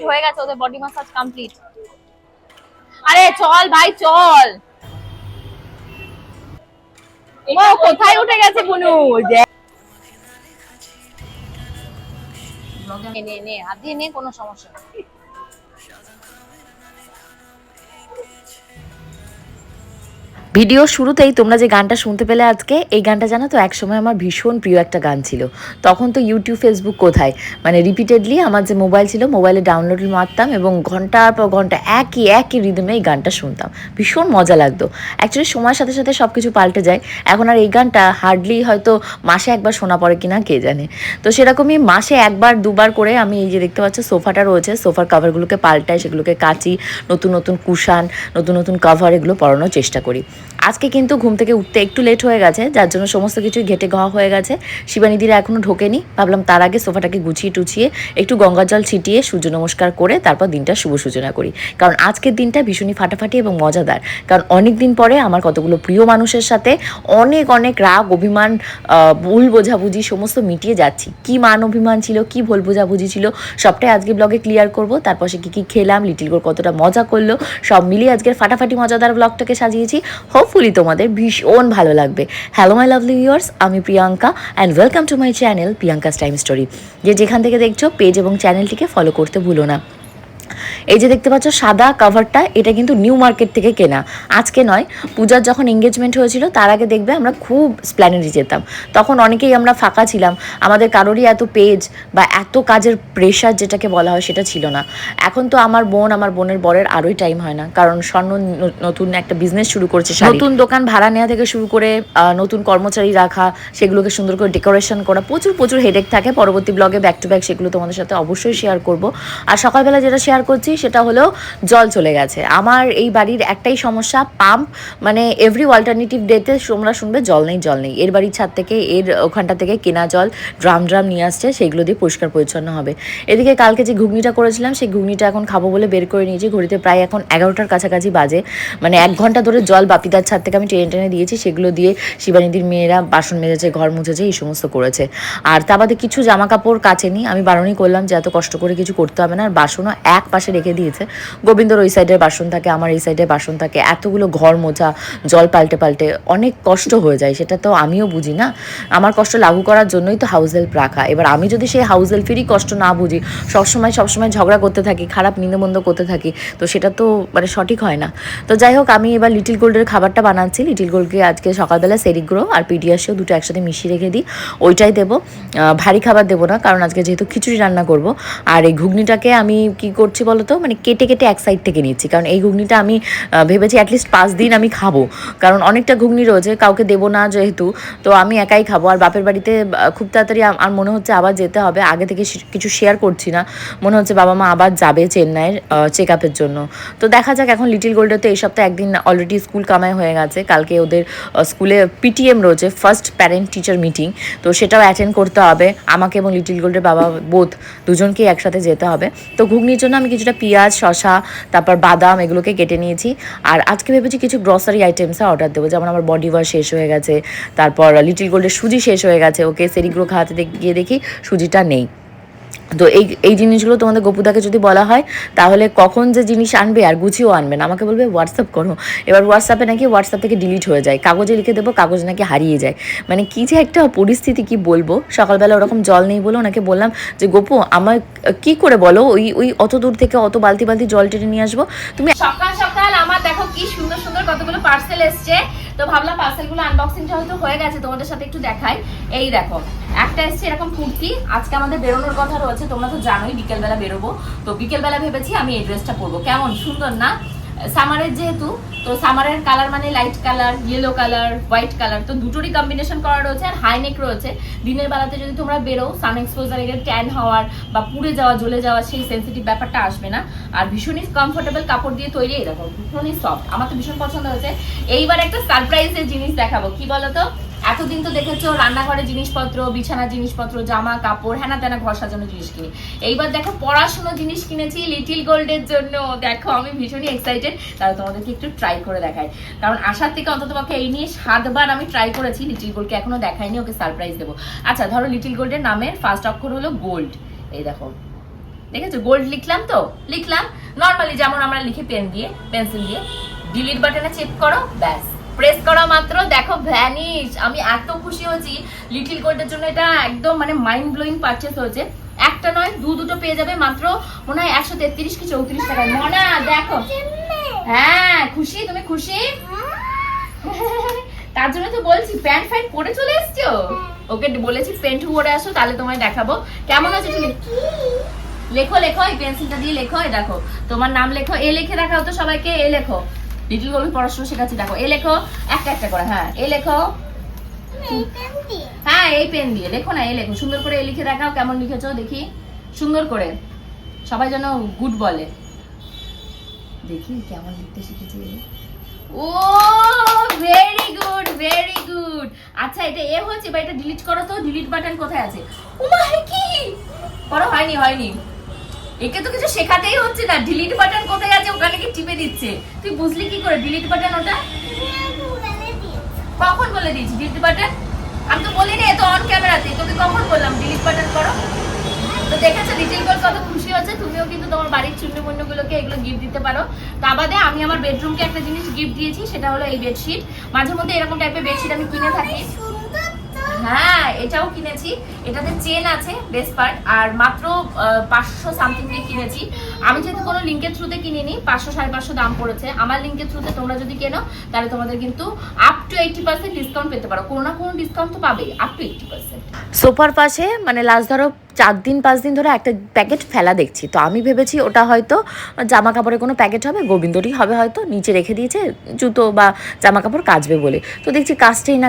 হয়ে গেছে ওদের বডি ম্যাসাজ কমপ্লিট। আরে চল ভাই চল। ও কোথায় উঠে গেছে বুনু? নে নে হাত দিয়ে নে, কোনো সমস্যা নেই। ভিডিওর শুরুতেই তোমরা যে গানটা শুনতে পেলে আজকে, এই গানটা জানো তো একসময় আমার ভীষণ প্রিয় একটা গান ছিল। তখন তো ইউটিউব ফেসবুক কোথায়, মানে রিপিটেডলি আমার যে মোবাইল ছিল মোবাইলে ডাউনলোড মারতাম এবং ঘন্টার পর ঘন্টা একই একই রিদমে এই গানটা শুনতাম, ভীষণ মজা লাগতো। অ্যাকচুয়ালি সময়ের সাথে সাথে সব কিছু পাল্টে যায়, এখন আর এই গানটা হার্ডলি হয়তো মাসে একবার শোনা পড়ে কিনা কে জানে। তো সেরকমই মাসে একবার দুবার করে আমি এই যে দেখতে পাচ্ছ সোফাটা রয়েছে, সোফার কাভারগুলোকে পাল্টাই, সেগুলোকে কাচি, নতুন নতুন কুশান, নতুন নতুন কাভার এগুলো পরানোর চেষ্টা করি। আজকে কিন্তু ঘুম থেকে উঠতে একটু লেট হয়ে গেছে, যার জন্য সমস্ত কিছুই ঘেটে ঘা হয়ে গেছে। শিবানীদিরা এখনও ঢোকেনি, ভাবলাম তার আগে সোফাটাকে গুছিয়ে টুছিয়ে একটু গঙ্গা জল ছিটিয়ে সূর্য নমস্কার করে তারপর দিনটা শুভ সূচনা করি। কারণ আজকের দিনটা ভীষণই ফাটাফাটি এবং মজাদার, কারণ অনেক দিন পরে আমার কতগুলো প্রিয় মানুষের সাথে অনেক অনেক রাগ অভিমান ভুল বোঝাবুঝি সমস্ত মিটিয়ে যাচ্ছি। কি মান অভিমান ছিল, কি ভুল বোঝাবুঝি ছিল, সবটাই আজকে ব্লগে ক্লিয়ার করব। তারপর সে কী খেলাম, লিটিল গোর কতটা মজা করলো, সব মিলিয়ে আজকের ফাটাফাটি মজাদার ব্লগটাকে সাজিয়েছি। হোপফুলি তোমাদের ভীষণ ভালো লাগবে। হ্যালো মাই লাভলি ভিউয়ার্স, আমি Priyanka and welcome to my channel Priyanka's time story. যেখান থেকে দেখছো পেজ এবং চ্যানেলটিকে ফলো করতে ভুলো না। এই যে দেখতে পাচ্ছ সাদা কাভারটা, এটা কিন্তু নিউ মার্কেট থেকে কেনা, আজকে নয়। পূজার যখন এঙ্গেজমেন্ট হয়েছিল তার আগে দেখবে আমরা খুব স্প্ল্যানেডে যেতাম, তখন অনেকেই আমরা ফাঁকা ছিলাম, আমাদের কারোরই এত পেজ বা এত কাজের প্রেশার যেটাকে বলা হয় সেটা ছিল না। এখন তো আমার বোনের বরের আরোই টাইম হয় না, কারণ স্বর্ণ নতুন একটা বিজনেস শুরু করেছে, নতুন দোকান ভাড়া নেওয়া থেকে শুরু করে নতুন কর্মচারী রাখা, সেগুলোকে সুন্দর করে ডেকোরেশন করা, প্রচুর প্রচুর হেডেক থাকে। পরবর্তী ব্লগে ব্যাক টু ব্যাক সেগুলো তোমাদের সাথে অবশ্যই শেয়ার করব। আর সকালবেলা যেটা শেয়ার করছি সেটা হলো জল চলে গেছে। আমার এই বাড়ির একটাই সমস্যা, পাম্প, মানে এভরি অল্টারনেটিভ ডেতে তোমরা শুনবে জল নেই জল নেই। এর বাড়ির ছাদ থেকে এর ওখানটা থেকে কেনা জল ড্রাম নিয়ে আসছে, সেগুলো দিয়ে পরিষ্কার পরিচ্ছন্ন হবে। এদিকে কালকে যে ঘুগনিটা করেছিলাম সেই ঘুগনিটা এখন খাবো বলে বের করে নিয়েছি, ঘড়িতে প্রায় এখন 11টার কাছাকাছি বাজে। মানে 1 ঘন্টা ধরে জল বাপিদার ছাদ থেকে আমি টেনে টেনে দিয়েছি, সেগুলো দিয়ে শিবানীদির মেয়েরা বাসন মেজেছে, ঘর মুছেছে, এই সমস্ত করেছে। আর তা বাদে কিছু জামা কাপড় কাচেনি, আমি বারণই করলাম যে এত কষ্ট করে কিছু করতে হবে না। আর বাসনও এক পাশে রেখে দিয়েছে, গোবিন্দর ওই সাইডের বাসন থাকে, আমার এই সাইডের বাসন থাকে, এতগুলো ঘর মোছা, জল পাল্টে পাল্টে অনেক কষ্ট হয়ে যায়। সেটা তো আমিও বুঝি না, আমার কষ্ট লাগু করার জন্যই তো হাউস হেল্প রাখা। এবার আমি যদি সেই হাউস হেল্পেরই কষ্ট না বুঝি, সবসময় ঝগড়া করতে থাকি, খারাপ নিন্দমন্দ করতে থাকি, তো সেটা তো মানে সঠিক হয় না। তো যাই হোক, আমি এবার লিটিল গোল্ডের খাবারটা বানাচ্ছি। লিটিল গোল্ডকে আজকে সকালবেলা সেরিগ্রো আর পিডিয়াসিও দুটো একসাথে মিশিয়ে রেখে দিই, ওইটাই দেবো। ভারী খাবার দেবো না, কারণ আজকে যেহেতু খিচুড়ি রান্না করব। আর এই ঘুগনিটাকে আমি কি করছি বলো তো, মানে কেটে কেটে এক সাইড থেকে নিচ্ছি, কারণ এই ঘুগনিটা আমি ভেবেছি অ্যাটলিস্ট 5 দিন আমি খাবো, কারণ অনেকটা ঘুগনি রয়েছে, কাউকে দেবো না যেহেতু, তো আমি একাই খাবো। আর বাপের বাড়িতে খুব তাড়াতাড়ি আর মনে হচ্ছে আবার যেতে হবে, আগে থেকে কিছু শেয়ার করছি না, মনে হচ্ছে বাবা মা আবার যাবে চেন্নাইয়ের চেক আপের জন্য। তো দেখা যাক। এখন লিটিল গোল্ডে তো এই সপ্তাহে একদিন অলরেডি স্কুল কামাই হয়ে গেছে, কালকে ওদের স্কুলে পিটিএম রয়েছে, ফার্স্ট প্যারেন্ট টিচার মিটিং, তো সেটাও অ্যাটেন্ড করতে হবে আমাকে এবং লিটিল গোল্ডের বাবা দুজনকেই একসাথে যেতে হবে। তো ঘুগনির জন্য আমি কিছুটা পেঁয়াজ, শসা, তারপর বাদাম এগুলোকে কেটে নিয়েছি। আর আজকে ভেবেছি কিছু গ্রসারি আইটেমসে অর্ডার দেবো, যেমন আমার বডি ওয়াশ শেষ হয়ে গেছে, তারপর লিটিল গোল্ডের সুজি শেষ হয়ে গেছে, ওকে সেরিগ্রো খাওয়াতে গিয়ে দেখি সুজিটা নেই। তো এই জিনিসগুলো তোমাদের গপুদাকে যদি বলা হয় তাহলে কখন যে জিনিস আনবে আর গুছিয়েও আনবে না, আমাকে বলবে হোয়াটসঅ্যাপ করো। এবার হোয়াটসঅ্যাপে নাকি হোয়াটসঅ্যাপ থেকে ডিলিট হয়ে যায়, কাগজে লিখে দেবো, কাগজ নাকি হারিয়ে যায়। মানে কী যে একটা পরিস্থিতি, কি বলবো। সকালবেলা ওরকম জল নেই বলে ওনাকে বললাম যে গপু আমার কি করে বলো, ওই অত দূর থেকে অত বালতি বালতি জল টেনে নিয়ে আসবো। তুমি সকাল সকাল আমার দেখো কি সুন্দর সুন্দর কতগুলো পার্সেল এসছে, তো ভাবলাম পার্সেলগুলো আনবক্সিংটা হয়তো হয়ে গেছে, তোমাদের সাথে একটু দেখাই। এই দেখো, একটা এসছে এরকম কুর্তি, আজকে আমাদের বেরোনোর কথা রয়েছে, তোমরা তো জানোই বিকেলবেলা বেরোবো, তো বিকেলবেলা ভেবেছি আমি এই ড্রেসটা পরবো। কেমন সুন্দর না, সামারের যেহেতু, তো সামারের কালার মানে light colour, yellow colour, white colour, তো দুটোরই কম্বিনেশন করা রয়েছে। আর হাই নেক রয়েছে, দিনের বেলাতে যদি তোমরা বেরো সান এক্সপোজারে গেলে ট্যান হওয়ার বা পুড়ে যাওয়া জ্বলে যাওয়া সেই সেন্সিটিভ ব্যাপারটা আসবে না। আর ভীষণই কমফোর্টেবল কাপড় দিয়ে তৈরি, এরকম ভীষণই সফট, আমার তো ভীষণ পছন্দ হয়েছে। এইবার একটা সারপ্রাইজের জিনিস দেখাবো, কি বলতো, এতদিন তো দেখেছো রান্নাঘরের জিনিসপত্র, বিছানার জিনিসপত্র, জামা কাপড়, হ্যানা ত্যানা ঘর সাজানোর জিনিস কিনি। এইবার দেখো পড়াশোনার জিনিস কিনেছি লিটিল গোল্ডের জন্য। দেখো আমি ভীষণই এক্সাইটেড, তাহলে তোমাদেরকে একটু ট্রাই করে দেখাই, কারণ আসার থেকে অন্তত পক্ষে এই নিয়ে 7 বার আমি ট্রাই করেছি, লিটিল গোল্ডকে এখনো দেখাইনি, ওকে সারপ্রাইজ দেবো। আচ্ছা ধরো লিটিল গোল্ডের নামের ফার্স্ট অক্ষর হলো গোল্ড, এই দেখো দেখেছো গোল্ড লিখলাম, তো লিখলাম নর্মালি যেমন আমরা লিখি পেন দিয়ে, পেন্সিল দিয়ে। ডিলিট বাটনে চেক করো, ব্যাস প্রেস করা মাত্র দেখো ভ্যানিশ। আমি এত খুশি হয়েছি লিটিল গোল্ডের জন্য, এটা একদম মানে মাইন্ড ব্লোয়িং পারচেস হয়েছে। একটা নয় দুটো পেয়ে যাবে মাত্র মনে হয় 133 কি 34 টাকা। মনা দেখো, হ্যাঁ খুশি, তুমি খুশি? তার জন্য তো বলছি প্যান্ট ফ্যান্ট পরে চলে এসছো। ওকে বলেছি প্যান্ট পরে আসো, তাহলে তোমায় দেখাবো কেমন আছে। লেখো লেখো, এই পেন্সিলটা দিয়ে লেখো। দেখো তোমার নাম লেখো, এ লিখে দেখাও তো সবাইকে, এ লেখো। লিটল গোল্ড পড়াশোনা শেখাচ্ছি, দেখো এ লেখো একটা একটা করে। হ্যাঁ এ লেখো, হ্যাঁ এই পেন দিয়ে লেখো না, এ লেখো সুন্দর করে। এ লিখে দেখাও কেমন লিখেছো দেখি, সুন্দর করে, সবাই যেন গুড বলে। দেখি কেমন লিখতে শিখেছে। ও ভেরি গুড, ভেরি গুড। আচ্ছা এটা এ হচ্ছে বা এটা ডিলিট করো তো, ডিলিট বাটন কোথায় আছে? ও মা কি করো, হয়নি হয়নি। একে তো কিছু শেখাতেই হচ্ছে না, ডিলিট বাটন কোথায় আছে ওখানে কি টিপে দিচ্ছে। তুই বুঝলি কি করে ডিলিট বাটন ওটা? কখন বলে দিয়েছি ডিলিট বাটন? আমি তো বলিনি, এ তো অন ক্যামেরাতে। তোকে কখন বললাম ডিলিট বাটন করো? তো দেখেছো লিটিল গোল্ড কত খুশি হচ্ছে। তুমিও কিন্তু তোমার বাড়ির চুন্নমুন্নগুলোকে এগুলো গিফট দিতে পারো। তা বাদে আমি আমার বেডরুমকে একটা জিনিস গিফট দিয়েছি, সেটা হলো এই বেডশিট। মাঝে মধ্যে এরকম টাইপের বেডশিট আমি কিনে থাকি। হ্যাঁ এটাও কিনেছি, এটাতে চেন আছে বেস্ট পার্ট, আর মাত্র 500 সামথিং দিয়ে কিনেছি। আমি যেহেতু কোনো লিঙ্কের থ্রুতে কিনিনি, 500 550 দাম পড়েছে। আমার লিঙ্কের থ্রুতে তোমরা যদি কেনো তাহলে তোমাদের কিন্তু আপ টু 80% ডিসকাউন্ট পেতে পারো। কোনো না কোনো ডিসকাউন্ট তো পাবেই, আপ টু 80%। সোফার পাশে মানে লাস্ট ধরো 4 দিন ধরে একটা প্যাকেট ফেলা দেখছি, তো আমি ভেবেছি ওটা হয়তো জামা কাপড়ের কোনো প্যাকেট হবে, গোবিন্দরই হবে হয়তো, নিচে রেখে দিয়েছে জুতো বা জামা কাপড় কাচবে বলে। তো দেখছি কাচছেই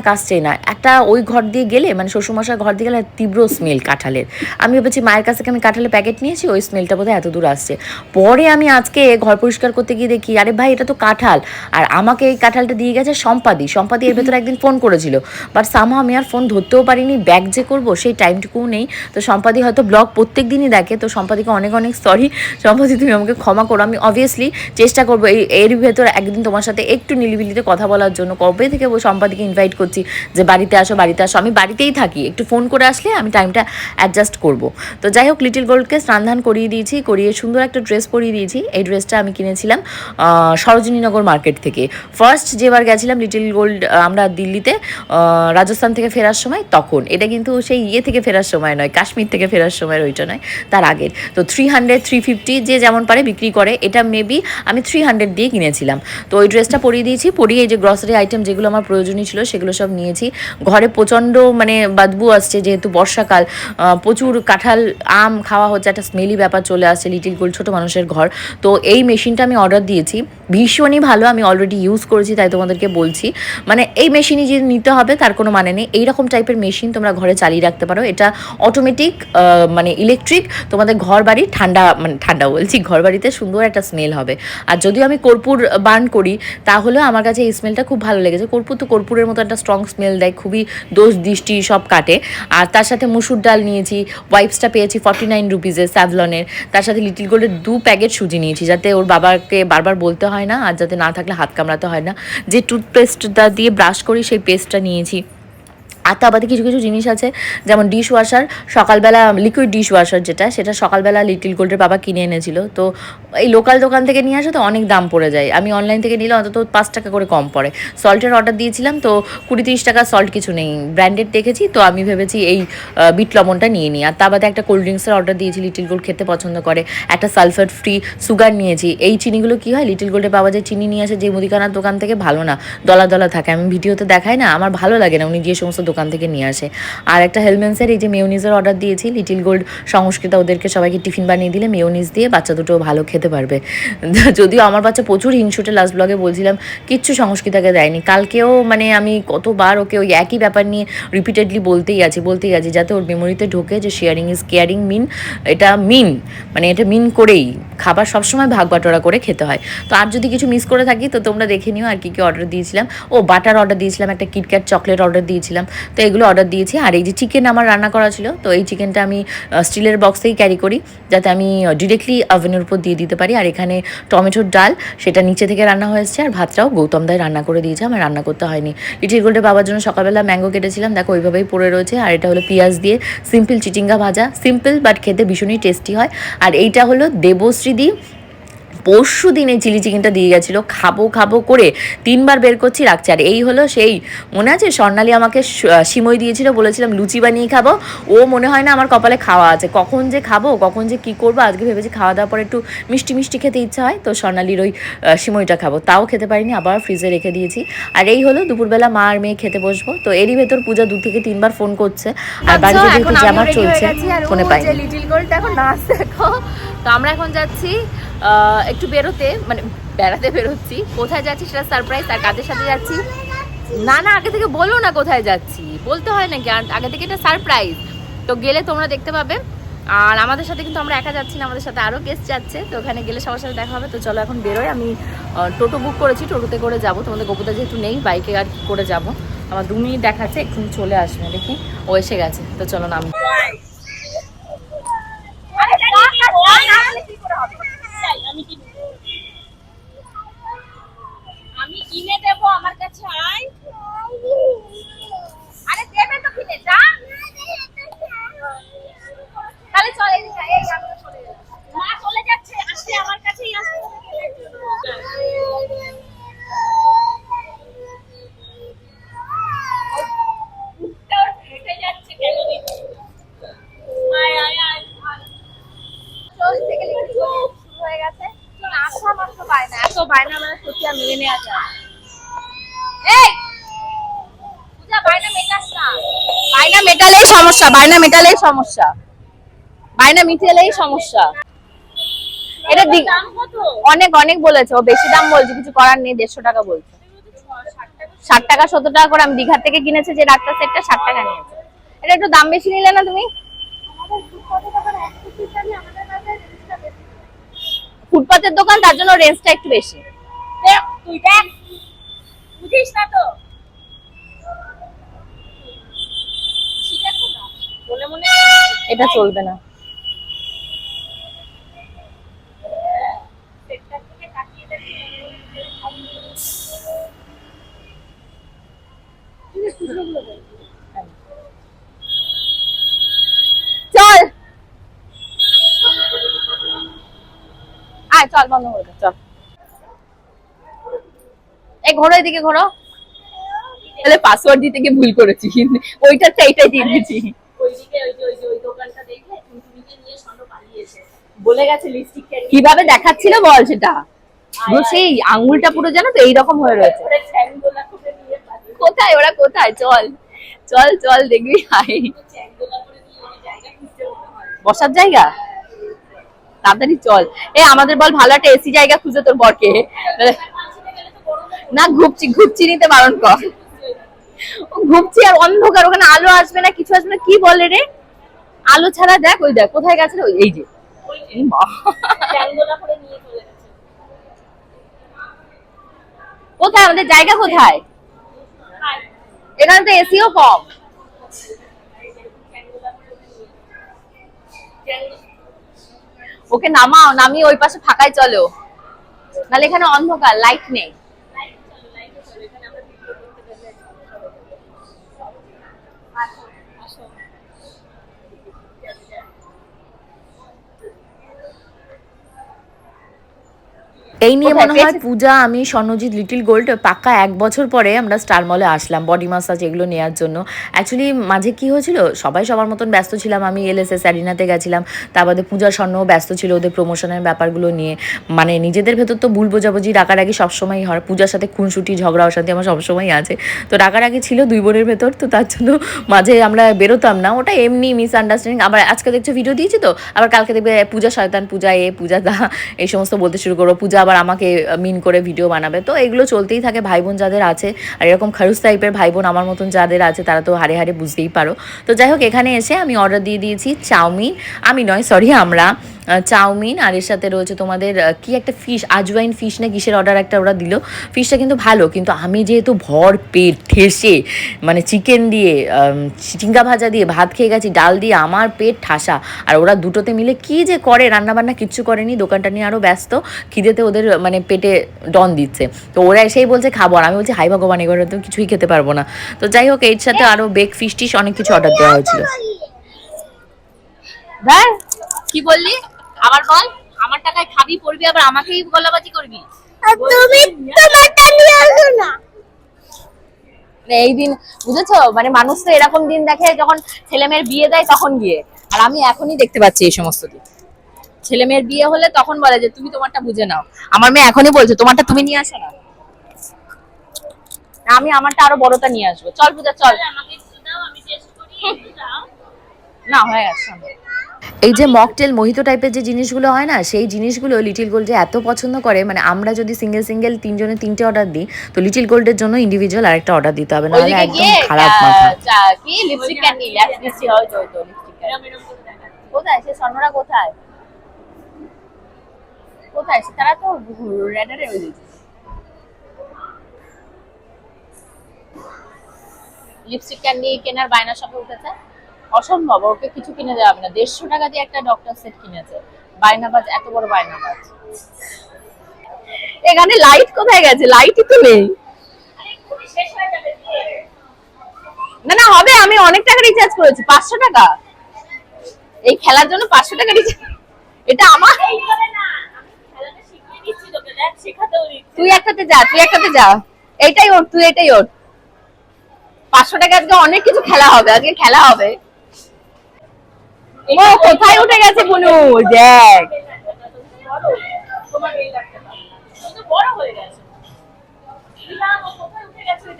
না। একটা ওই ঘর দিয়ে গেলে মানে শ্বশুরমশার ঘর দিয়ে গেলে তীব্র স্মেল কাঁঠালের। আমি ভেবেছি মায়ের কাছ থেকে আমি কাঁঠালের প্যাকেট নিয়েছি, ওই স্মেলটা বোধহয় এত দূর আসছে। পরে আমি আজকে ঘর পরিষ্কার করতে গিয়ে দেখি আরে ভাই এটা তো কাঁঠাল, আর আমাকে এই কাঁঠালটা দিয়ে গেছে সম্পাদি এর ভেতরে একদিন ফোন করেছিল, বাট সামহাও আমি আর ফোন ধরতেও পারিনি, ব্যাগ যে করবো সেই টাইমটুকুও নেই। তো সম্পাদি হয়তো ব্লগ প্রত্যেক দিনই দেখে, তো সম্পাদিকে অনেক অনেক সরি। সম্পাদি তুমি আমাকে ক্ষমা করো, আমি অবভিয়াসলি চেষ্টা করবো এর ভেতর একদিন তোমার সাথে একটু নিলিবিলিতে কথা বলার জন্য। কবে থেকে সম্পাদিকে ইনভাইট করছি যে বাড়িতে আসো। আমি বাড়িতেই থাকি, একটু ফোন করে আসলে আমি টাইমটা অ্যাডজাস্ট করব। তো যাই হোক লিটিল গোল্ডকে স্নান ধান করিয়ে দিয়েছি, করিয়ে সুন্দর একটা ড্রেস পরিয়ে দিয়েছি। এই ড্রেসটা আমি কিনেছিলাম সরোজিনীনগর মার্কেট থেকে। ফার্স্ট যেবার গেছিলাম লিটিল গোল্ড আমরা দিল্লিতে রাজস্থান থেকে ফেরার সময়, তখন এটা কিন্তু সেই থেকে ফেরার সময় নয়, কাশ্মীর থেকে ফেরার সময়, ওইটা নয় তার আগের। তো 300 350 যে যেমন পারে বিক্রি করে, এটা মেবি আমি 300 দিয়ে কিনেছিলাম। তো ওই ড্রেসটা পরিয়ে দিয়েছি, পরিয়ে এই যে গ্রসারি আইটেম যেগুলো আমার প্রয়োজনীয় ছিল সেগুলো সব নিয়েছি। ঘরে প্রচণ্ড মানে বদবু আসছে, যেহেতু বর্ষাকাল, প্রচুর কাঁঠাল আম খাওয়া হচ্ছে, একটা স্মেলি ব্যাপার চলে আসছে। লিটিল গোল্ড ছোটো মানুষের ঘর, তো এই মেশিনটা আমি অর্ডার দিয়েছি, ভীষণই ভালো। আমি অলরেডি ইউজ করেছি, তাই তোমাদেরকে বলছি। মানে এই মেশিনই যে নিতে হবে তার কোনো মানে নেই, এইরকম টাইপের মেশিন তোমরা ঘরে চালিয়ে রাখতে পারো। এটা অটোমেটিক মানে ইলেকট্রিক, তোমাদের ঘর বাড়ি ঠান্ডা বলছি, ঘর বাড়িতে সুন্দর একটা স্মেল হবে। আর যদিও আমি কর্পূর বার্ন করি, তাহলেও আমার কাছে এই স্মেলটা খুব ভালো লেগেছে। কর্পূরের মতো একটা স্ট্রং স্মেল দেয়, খুবই দোষ দৃষ্টি সব কাটে। আর তার সাথে মুসুর ডাল নিয়েছি, ওয়াইপসটা পেয়েছি 49 রুপিজের স্যাভলনের। তার সাথে লিটিল গোল্ডের 2 প্যাকেট সুজি নিয়েছি, যাতে ওর বাবাকে বারবার বলতে হয় না, আর যাতে না থাকলে হাত কামড়াতে হয় না। যে টুথপেস্টটা দিয়ে ব্রাশ করি সেই পেস্টটা নিয়েছি। আর তা বাদে কিছু জিনিস আছে, যেমন ডিশ ওয়াশার, সকালবেলা লিকুইড ডিশ ওয়াশার সেটা সকালবেলা লিটিল গোল্ডের বাবা কিনে এনেছিল। তো এই লোকাল দোকান থেকে নিয়ে আসে তো অনেক দাম পড়ে যায়, আমি অনলাইন থেকে নিলে অন্তত 5 টাকা করে কম পড়ে। সল্টের অর্ডার দিয়েছিলাম, তো 20-30 টাকা সল্ট কিছু নেই, ব্র্যান্ডেড দেখেছি, তো আমি ভেবেছি এই বিট লবণটা নিয়ে নিই। আর তা বাদে একটা কোল্ড ড্রিঙ্কসের অর্ডার দিয়েছি, লিটিল গোল্ড খেতে পছন্দ করে। একটা সালফেট ফ্রি সুগার নিয়েছি। এই চিনিগুলো কী হয়, লিটিল গোল্ডের বাবা যে চিনি নিয়ে আসে যে মুদিখানার দোকান থেকে, ভালো না, দলা থাকে, আমি ভিডিওতে দেখাই না, আমার ভালো লাগে না উনি যে সমস্ত দোকান থেকে নিয়ে আসে। আর একটা হেলমেন্সের এই যে মেয়োনিজের অর্ডার দিয়েছি, লিটিল গোল্ড সংস্কৃতা ওদেরকে সবাইকে টিফিন বানিয়ে দিলে মেয়োনিজ দিয়ে বাচ্চা দুটো ভালো খেতে পারবে। যদিও আমার বাচ্চা প্রচুর হিংসুটে, লাস্ট ব্লগে বলছিলাম কিচ্ছু সংস্কৃতাকে দেয়নি। কালকেও মানে আমি কতবার ওকে ওই একই ব্যাপার নিয়ে রিপিটেডলি বলতেই আছি, যাতে ওর মেমোরিতে ঢোকে যে শেয়ারিং ইজ কেয়ারিং, এটা মিন করেই খাবার সবসময় ভাগ বাটোয়ারা করে খেতে হয়। তো আর যদি কিছু মিস করে থাকি তো তোমরা দেখে নিও আর কি অর্ডার দিয়েছিলাম। বাটার অর্ডার দিয়েছিলাম, একটা কিটক্যাট চকলেট অর্ডার দিয়েছিলাম। তো এগুলো অর্ডার দিয়েছি। আর এই যে চিকেন আমার রান্না করা ছিল, তো এই চিকেনটা আমি স্টিলের বক্সেই ক্যারি করি যাতে আমি ডিরেক্টলি ওভেনের উপর দিয়ে দিতে পারি। আর এখানে টমেটোর ডাল, সেটা নিচে থেকে রান্না হয়েছে, আর ভাতটাও গৌতম দাই রান্না করে দিয়েছে, আমার রান্না করতে হয়নি। লিটিল গোল্ডের বাবার জন্য সকালবেলা ম্যাঙ্গো কেটেছিলাম, দেখো ওইভাবেই পড়ে রয়েছে। আর এটা হলো পেঁয়াজ দিয়ে সিম্পল চিচিঙ্গা ভাজা, সিম্পল বাট খেতে ভীষণই টেস্টি হয়। আর এইটা হলো দেবশ্রীদি পরশু দিন এই চিলি চিকেনটা দিয়ে গেছিলো, খাবো খাবো করে 3বার বের করছি রাখছি। আর এই হলো সেই, মনে আছে স্বর্ণালী আমাকে সিমই দিয়েছিল, বলেছিলাম লুচি বানিয়ে খাবো, ও মনে হয় না আমার কপালে খাওয়া আছে, কখন যে খাবো কখন যে কী করবো। আজকে ভেবেছি খাওয়া দাওয়ার পর একটু মিষ্টি মিষ্টি খেতে ইচ্ছা হয়, তো স্বর্ণালীর ওই সিমইটা খাবো, তাও খেতে পারিনি, আবার ফ্রিজে রেখে দিয়েছি। আর এই হলো দুপুরবেলা মা আর মেয়ে খেতে বসবো। তো এরই ভেতর পূজা 2 থেকে 3বার ফোন করছে, আর বাড়িতে যেহেতু জ্যামার চলছে ফোনে পাইনি। লিটিল গোল্ড দেখো নাচ দেখো। তো আমরা এখন যাচ্ছি একটু বেরোতে, মানে বেড়াতে বেরোচ্ছি। কোথায় যাচ্ছি সেটা সারপ্রাইজ। আর কাদের সাথে যাচ্ছি না না আগে থেকে বলো না, কোথায় যাচ্ছি বলতে হয় নাকি, আগে থেকে এটা সারপ্রাইজ। তো গেলে তোমরা দেখতে পাবে। আর আমাদের সাথে কিন্তু আমরা একা যাচ্ছি না, আমাদের সাথে আরও গেস্ট যাচ্ছে, তো ওখানে গেলে সবার সাথে দেখা হবে। তো চলো এখন বেরোয়। আমি টোটো বুক করেছি, টোটোতে করে যাব। তোমাদের গোপুদা যেহেতু নেই, বাইকে আর কি করে যাব। আমার 2 মিনিট দেখাচ্ছে, এক্ষুনি চলে আসবে, দেখি ও এসে গেছে। তো চলো নাম আমি কিনে দেবো, আমার কাছে আয়। আরে দেবে তো কিনে, যা তাহলে চলে যা। এই আমি চলে যাচ্ছি, মা চলে যাচ্ছে, আসলে আমার কাছেই আসবে। হেঁটে যাচ্ছে কেন দিচ্ছি? আয় আয় আয় চল থেকে শুরু হয়ে গেছে। আসা মাত্র বায়না, এত বায়না মানে সত্যি আর মেনে নেওয়া যায়। এই পূজা, বায়না মেটাস না। বায়না মেটালেই সমস্যা, বায়না মেটালেই সমস্যা, বায়না মিটালেই সমস্যা। এটা দাম কত? অনেক অনেক বলেছে, ও বেশি দাম বলছে, কিছু করার নেই। 150 টাকা বলছে। 60 টাকা 70 টাকা করে। আমি দীঘার থেকে কিনেছি যে ডাক্তার সেটটা, 60 টাকা নিয়েছে। এটা একটু দাম বেশি নিলে না তুমি? ফুটপাতের দোকান, তার জন্য রেঞ্জটা একটু বেশি। তুই দেখ, বুঝিস না তো? মনে মনে এটা চলবে না। চল আয়, চল বন্ধ করে দে, চল। এই ঘোরো, এদিকে ঘোরো। তাহলে পাসওয়ার্ড দিতে গিয়ে ভুল করেছি, ওইটা এইটাই দিয়ে দিয়েছি। ওইদিকে ওই দোকানটা দেখে টুনটুনিকে নিয়ে স্বর্ণ পালিয়েছে, বলে গেছে লিপস্টিক কিভাবে দেখাচ্ছিল বল সেটা? সেই আঙ্গুলটা পুরো জানো তো এইরকম হয়ে রয়েছে। চ্যাংদোলা করে নিয়ে পালিয়েছে। কোথায় ওরা, কোথায়? চল চল চল, দেখবি। হাই, চ্যাংদোলা করে নিয়ে ওই জায়গা খুঁজতে মনে হয়। বসার জায়গা তাড়াতাড়ি চল। আমাদের বল ভালো একটা এসি জায়গা খুঁজে তোর বরকে। না ঘুপচি, ঘুপচি নিতে বারণ কর। ও ঘুপচি আর অন্ধকার, ওখানে আলো আসবে না, কিছু আসবে না। কি বলে রে, আলো ছাড়া দেখ, ওই দেখ কোথায় গেছে রে, এই যে। চ্যাংদোলা করে নিয়ে চলে গেছে। কোথায় আমাদের জায়গা, কোথায়? এখানে তো এসিও কম। ওকে নামাও, নামিয়ে ওই পাশে ফাঁকায় চলো, নাহলে এখানে অন্ধকার, লাইট নেই। এই নিয়ে মনে হয় পূজা, আমি, স্বর্ণজিৎ, লিটিল গোল্ড পাক্কা 1 বছর পরে আমরা স্টার মলে আসলাম বডি মাসাজ এগুলো নেওয়ার জন্য। অ্যাকচুয়ালি মাঝে কি হয়েছিল, সবাই সবার মতন ব্যস্ত ছিলাম। আমি এলএসএস অ্যারিনাতে গেছিলাম, তার বাদে পূজা স্বর্ণও ব্যস্ত ছিল ওদের প্রমোশনের ব্যাপারগুলো নিয়ে। মানে নিজেদের ভেতর তো ভুল বোঝাবুঝি রাগারাগি সবসময়ই হয়, পূজার সাথে খুনসুটি ঝগড়া অশান্তি আমার সবসময় আছে। তো রাগারাগি ছিল 2 বোনের ভেতর, তো তার জন্য মাঝে আমরা বেরোতাম না, ওটা এমনি মিসআন্ডারস্ট্যান্ডিং। আবার আজকে দেখছো ভিডিও দিয়েছি, তো আবার কালকে দেখবে পূজা শয়তান, পূজা পূজা দা, এই সমস্ত বলতে শুরু করবো। পূজা আবার আমাকে মিন করে ভিডিও বানাবে, তো এগুলো চলতেই থাকে। ভাই বোন যাদের আছে, আর এরকম খারুস টাইপের ভাই বোন আমার মতন যাদের আছে, তারা তো হারে হারে বুঝতেই পারো। তো যাই হোক, এখানে এসে আমি অর্ডার দিয়ে দিয়েছি চাউমিন, আমি নয় সরি আমরা, চাউমিন, আর এর সাথে রয়েছে তোমাদের কি একটা ফিশ, আজওয়াইন ফিশ না কিসের অর্ডার একটা ওরা দিল। ফিশটা কিন্তু ভালো, কিন্তু আমি যেহেতু ভর পেট ঠেসে মানে চিকেন দিয়ে চিংড়া ভাজা দিয়ে ভাত খেয়ে গেছি, ডাল দিয়ে আমার পেট ঠাসা। আর ওরা দুটোতে মিলে কি যে করে, রান্নাবান্না কিচ্ছু করেনি, দোকানটা নিয়ে আরও ব্যস্ত, খিদেতে ওদের মানে পেটে ডন দিচ্ছে। তো ওরা এসেই বলছে খাবো, আর আমি বলছি হাই ভগবান, এবারে তো কিছুই খেতে পারবো না। তো যাই হোক, এর সাথে আরও বেক ফিশ টিশ অনেক কিছু অর্ডার দেওয়া হয়েছিল। কি বললি আবার বল? আমার টাকায় খাবি পড়বি আবার আমাকেই গলাবাজি করবি? তুমি তোমারটা নিয়ে আসো না। এই দিন বুঝেছো, মানে মানুষ তো এরকম দিন দেখে যখন ছেলে মেয়ের বিয়ে দেয় তখন গিয়ে, আর আমি এখনই দেখতে পাচ্ছি এই সমস্ত দিন। ছেলে মেয়ের বিয়ে হলে তখন বলে যে তুমি তোমারটা বুঝে নাও। আমার মেয়ে এখনই বলছে তোমারটা তুমি নিয়ে আসো না, আমি আমারটা আরো বড়টা নিয়ে আসবো। চল পূজা চল, না হয়ে গেছে। এই যে মকটেল মোহিতো টাইপের যে জিনিসগুলো হয় না, সেই জিনিসগুলো লিটিল গোল্ড যে এত পছন্দ করে, মানে আমরা যদি সিঙ্গেল সিঙ্গেল তিনজনে তিনটে অর্ডার দিই, তো লিটিল গোল্ডের জন্য ইন্ডিভিজুয়াল আরেকটা অর্ডার দিতে হবে, নাহলে একদম খারাপ মাথা। কি লিপস্টিক ক্যান্ডি লিপস্টিক হয় তো লিপস্টিক কোথায়? সে স্বর্ণরা কোথায় কোথায়? তারা তো রেডারে হয়ে গেছে। লিপস্টিক ক্যান্ডি কেনার বায়না সবে উঠেছে, অসম্ভব। ওকে কিছু কিনে দেওয়া হবে না। 150 টাকা দিয়ে একটা ডক্টর সেট কিনেছে। বায়নাবাজ, এত বড় বায়নাবাজ। এখানে লাইট কোথায় গেছে? লাইটই তো নেই। না না হবে, আমি অনেক টাকা রিচার্জ করেছি, 500 টাকা। এই খেলার জন্য 500 টাকা রিচার্জ? এটা আমার। তুই একটাতে যা, তুই একটাতে যা। এইটাই ওর, তুই এটাই ওর। 500 টাকা আজকে অনেক কিছু খেলা হবে, আজকে খেলা হবে। ও কোথায় উঠে গেছে বুনু, দেখ।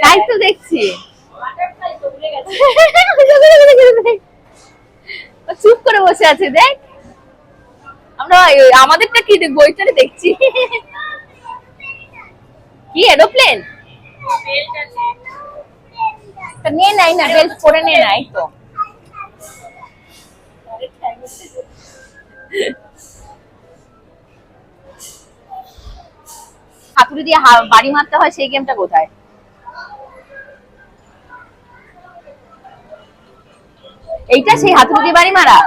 তাই তো দেখছি। চুপ করে বসে আছে, দেখ। আমরা আমাদেরটা কি দেখবো, ওইটারে দেখছি। কি এরোপ্লেন? নিয়ে নাই না, বেল্ট পরে নিয়ে নাই তো। হাতুড়ি দিয়ে বাড়ি মারতে হয়, সেই গেমটা কোথায়? এইটা সেই হাতুড়ি দিয়ে বাড়ি মারা?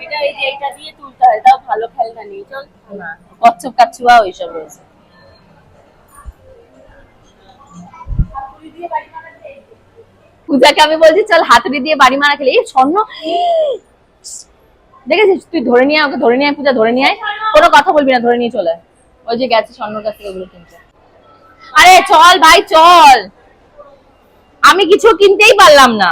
এটা এই যে এইটা দিয়ে তুলতে হয়, তাও ভালো খেলনা নেই। চল না, কচ্ছপ কাচ্ছুয়া ওইসব রয়েছে। পূজাকে আমি বলছি চল হাতুড়ি দিয়ে বাড়ি মারা খেলে। এই স্বর্ণ দেখেছিস? তুই ধরে নিয়ে আয়, ওকে ধরে নিয়ে আয়, পূজা ধরে নিয়ে আয়। কোনো কথা বলবি না, ধরে নিয়ে চলে। ওই যে গেছে স্বর্ণর কাছ থেকে ওগুলো কিনতে। আরে চল ভাই চল, আমি কিছু কিনতেই পারলাম না।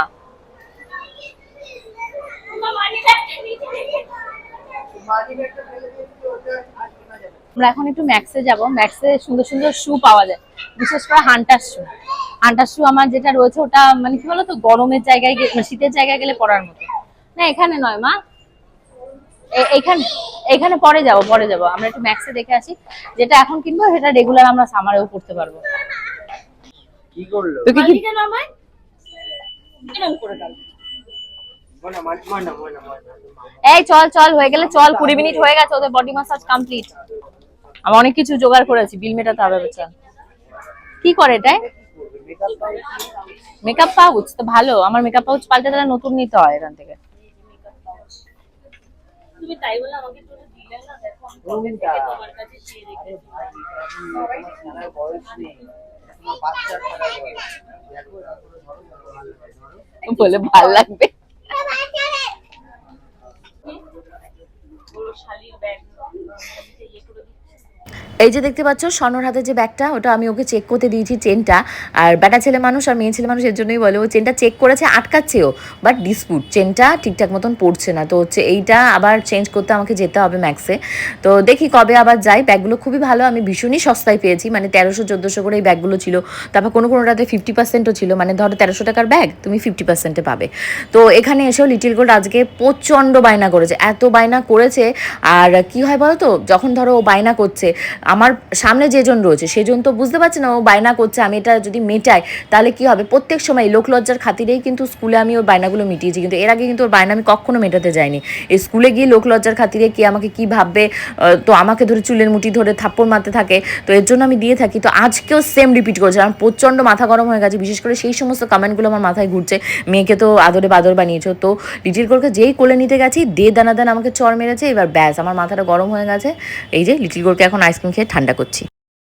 আমরা এখন একটু ম্যাক্সে যাব। ম্যাক্সে সুন্দর সুন্দর শু পাওয়া যায়, বিশেষ করে হান্টার শু। হান্টার শু আমার যেটা রয়েছে ওটা মানে কি বলতো, গরমের জায়গায় শীতের জায়গায় গেলে পরার মতো। না এখানে নয় মা, এইখানে এখানে পরে যাব, পরে যাব। আমরা একটু ম্যাক্সে দেখে আসি, যেটা এখন কিনবো সেটা রেগুলার আমরা সামারেও পড়তে পারবো। কি করলো? তোকে কি কেন আমায় এরকম করে দাও? এই চল চল, হয়ে গেলে চল। 20 মিনিট হয়ে গেছে, ওদের বডি ম্যাসাজ কমপ্লিট। আমি অনেক কিছু জোগাড় করেছি, বিল মেটাতে হবে। চল। কি করে এটা? মেকআপ পাউচ তো ভালো। আমার মেকআপ পাউচ পাল্টে তাহলে নতুন নিতে হয় এখান থেকে। তুমি তাই বলে আমাকে একটু দিলে না, দেখো আমি কবে থেকে তোমার কাছে চেয়ে রেখেছি। বলে ভালো লাগবে। শালির ব্যাগ এই যে দেখতে পাচ্ছ স্বর্ণর হাতে যে ব্যাগটা, ওটা আমি ওকে চেক করতে দিয়েছি চেনটা। আর বেটা ছেলে মানুষ আর মেয়ে ছেলে মানুষ, এর জন্যই বলে ও চেনটা চেক করেছে, আটকাচ্ছেও, বাট ডিসপুট, চেনটা ঠিকঠাক মতন পড়ছে না। তো হচ্ছে এইটা আবার চেঞ্জ করতে আমাকে যেতে হবে ম্যাক্সে। তো দেখি কবে আবার যাই। ব্যাগগুলো খুবই ভালো, আমি ভীষণই সস্তায় পেয়েছি, মানে 1300-1400 করে এই ব্যাগগুলো ছিল। তারপর কোনোটাতে 50%ও ছিল, মানে ধরো 1300 টাকার ব্যাগ তুমি 50%-এ পাবে। তো এখানে এসেও লিটিল গোল্ড আজকে প্রচণ্ড বায়না করেছে, এত বায়না করেছে। আর কি হয় বলো তো, যখন ধরো ও বায়না করছে, আমার সামনে যেজন রয়েছে সেজন তো বুঝতে পারছে না ও বায়না করছে, আমি এটা যদি মেটাই তাহলে কি হবে। প্রত্যেক সময় লোকলজ্জার খাতিরেই কিন্তু স্কুলে আমি ওর বায়নাগুলো মিটিয়েছি, কিন্তু এর আগে কিন্তু ওর বায়না আমি কখনো মেটাতে যাইনি। এই স্কুলে গিয়ে লোকলজ্জার খাতিরে কে আমাকে কি ভাববে, তো আমাকে ধরে চুলের মুঠি ধরে থাপ্পড় মারতে থাকে, তো এর জন্য আমি দিয়ে থাকি। তো আজকেও সেম রিপিট করছে, আমার প্রচণ্ড মাথা গরম হয়ে গেছে, বিশেষ করে সেই সমস্ত কমেন্টগুলো আমার মাথায় ঘুরছে। মেয়েকে তো আদরে বাদর বানিয়েছো, তো লিটিল গোলকে যেই কোলে নিতে গেছি দানা আমাকে চড় মেরেছে, এবার ব্যাস আমার মাথাটা গরম হয়ে গেছে। এই যে লিটিল গোলকে এখন আইসক্রিম খেয়ে ঠান্ডা করছি।